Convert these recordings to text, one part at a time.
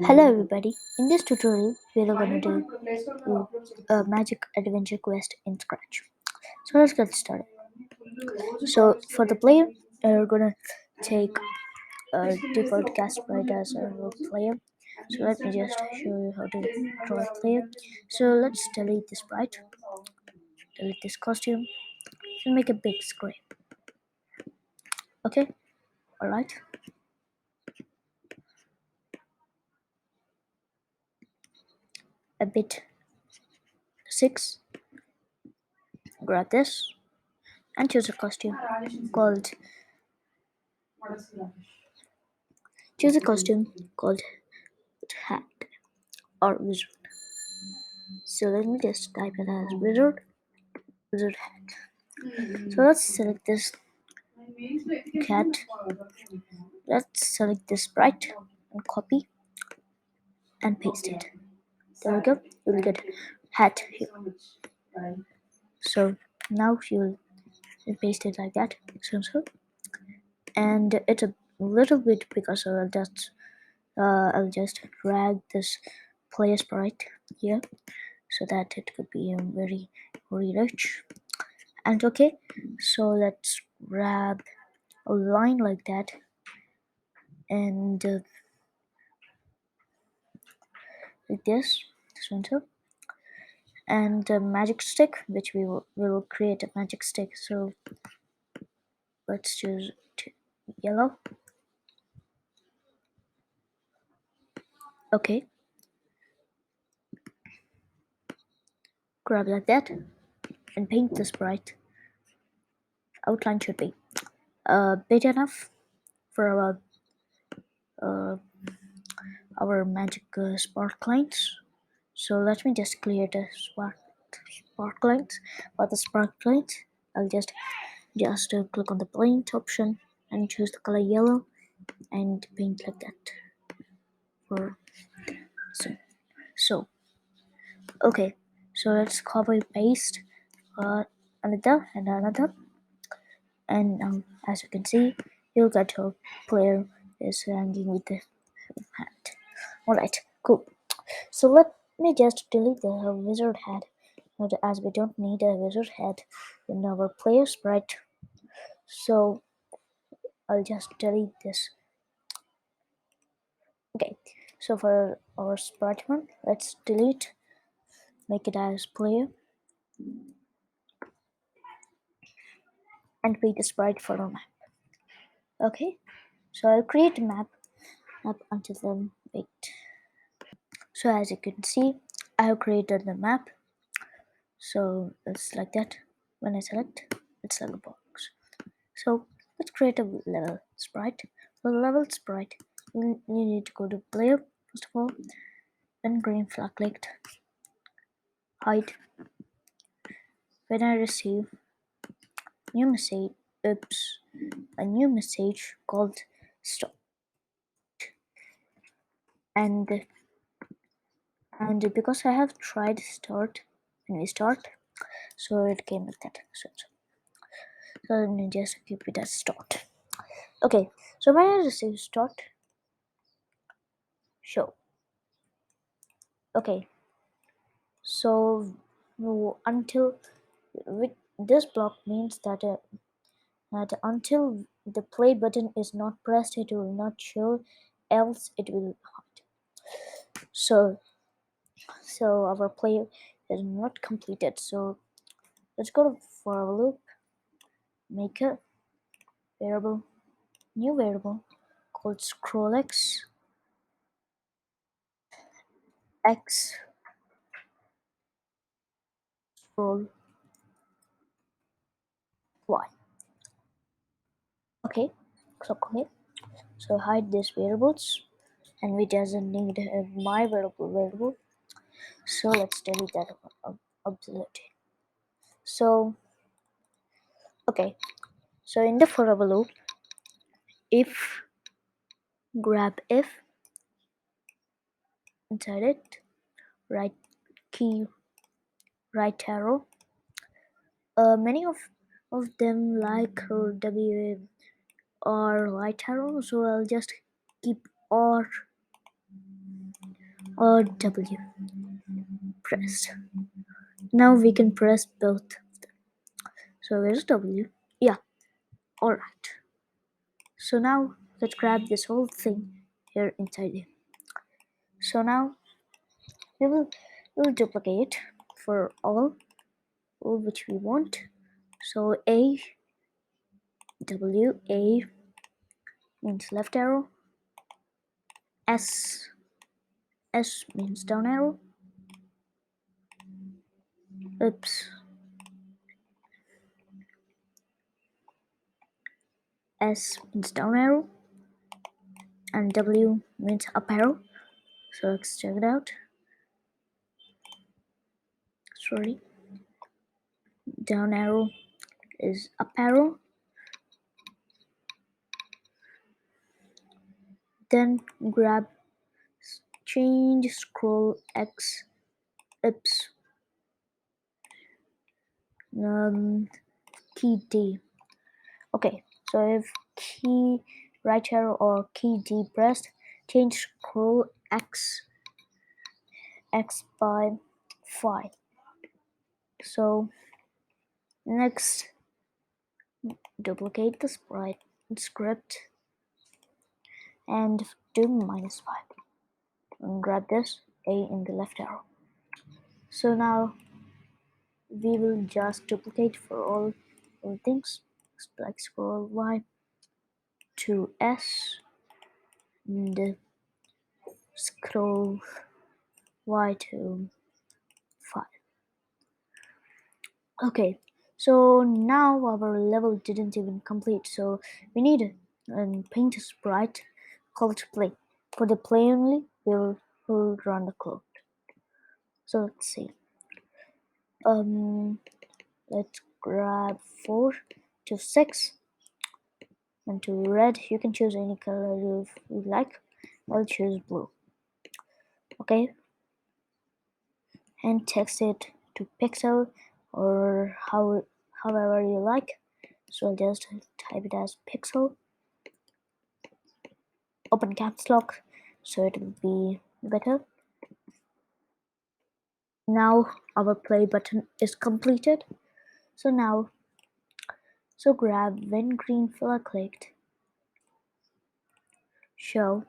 Hello everybody, in this tutorial we are going to do a magic adventure quest in Scratch. So let's get started. So for the player, we're going to take a default cast sprite as a role player. So let me just show you how to draw a player. So let's delete the sprite, delete this costume, and make a big screen. Okay, alright. A bit 6, grab this, and choose a costume called choose a costume called hat or wizard. So let me just type it as wizard hat. So let's select this cat. Let's select this sprite and copy and paste it. There we go. You'll get hat here. So now you'll paste it like that. So and it's a little bit because I'll just drag this player sprite here so that it could be very rich. And okay, so let's grab a line like that and like this one too, and a magic stick, which we will create a magic stick. So let's choose yellow. Okay, grab like that and paint the sprite. Outline should be big enough for our magic spark lines. So let me just create a spark lines. For the spark lines, I'll just click on the paint option and choose the color yellow and paint like that for so okay, so let's copy paste another and another, and as you can see, you'll get your player is hanging with the hat. Alright, cool. So let me just delete the wizard hat, as we don't need a wizard hat in our player sprite. So I'll just delete this. Okay, so for our sprite one, let's delete, make it as player, and create a sprite for a map. Okay, so I'll create a map until then. Wait. So as you can see, I have created the map. So it's like that. When I select, it's like a box. So let's create a level sprite. For the level sprite, you need to go to player first of all, then green flag clicked, hide. When I receive new message, oops, a new message called stop, and because I have tried start when we start, so it came like that. So let me just keep it as start. Okay, so when I receive start, show. Okay, so until with this block means that until the play button is not pressed, it will not show, else it will hide. So our play is not completed. So let's go to for a loop, make a variable, new variable called scrollx x scroll y. Okay, so okay, so hide these variables, and we doesn't need my variable. So let's delete that obsolete. So okay, so in the for loop, if grab if inside it, right key, right arrow. Many of them like W or right arrow, so I'll just keep or or W pressed. Now we can press both of them. So where's W? Yeah, alright. So now let's grab this whole thing here inside here. So now we will duplicate for all which we want. So A W A means left arrow, S means down arrow, oops, S means down arrow, and W means up arrow. So let's check it out. Sorry, down arrow is up arrow. Then grab change scroll X oops key D. Okay, so if key right arrow or key D pressed, change scroll X by 5. So next duplicate the sprite script and do -5 and grab this A in the left arrow. So now we will just duplicate for all things like scroll Y to S and scroll Y to 5. Okay, so now our level didn't even complete, so we need a paint a sprite called play. For the play only, we'll run the code. So let's see. Let's grab 4 to 6 and to red. You can choose any color you like. I'll choose blue. Okay, and text it to pixel or however you like. So I'll just type it as pixel. Open caps lock so it will be better. Now our play button is completed. So now grab when green flag clicked, show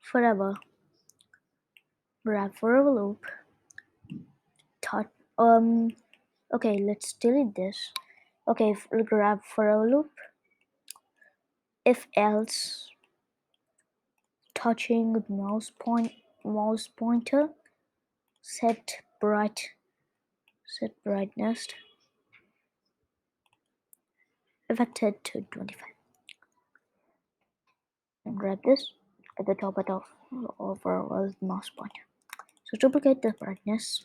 forever, grab forever loop, thought okay, let's delete this. Okay, grab forever loop, if else, touching mouse pointer, set brightness affected to 25 and grab this at the top of our mouse pointer. So duplicate the brightness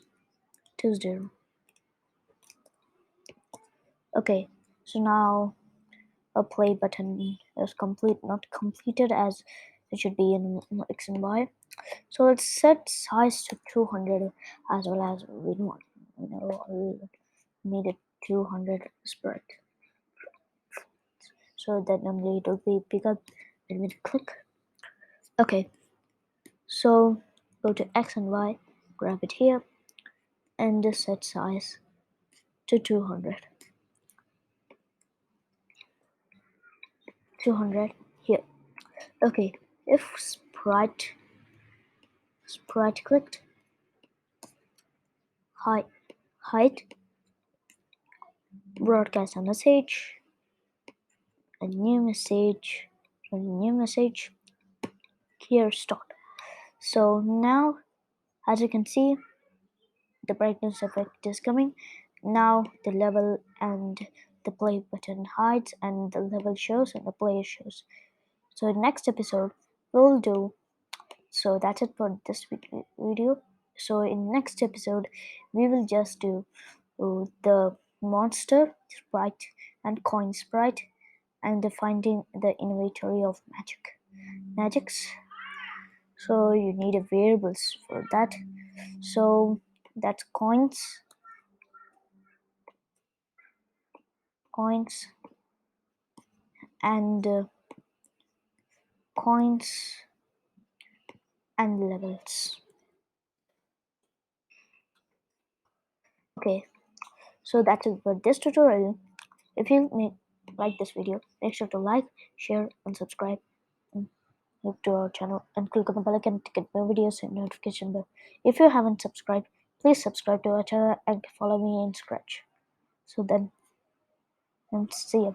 to 0. Okay, so now a play button is not completed as it should be in X and Y. So let's set size to 200 as well as we needed 200 spread. So that normally it will be bigger when we click. Okay, so go to X and Y, grab it here, and set size to 200. 200 here. Okay, if sprite clicked, height, broadcast a message, a new message, here start. So now, as you can see, the brightness effect is coming. Now the level and the play button hides and the level shows and the play shows. So next episode we'll do, so that's it for this video. So in next episode we will just do the monster sprite and coin sprite and the finding the inventory of magics. So you need a variables for that. So that's coins and coins and levels. Okay, so that's it for this tutorial. If you like this video, make sure to like, share, and subscribe to our channel, and click on the bell icon to get more videos and notification bell. If you haven't subscribed, please subscribe to our channel and follow me in Scratch. So then, and see you.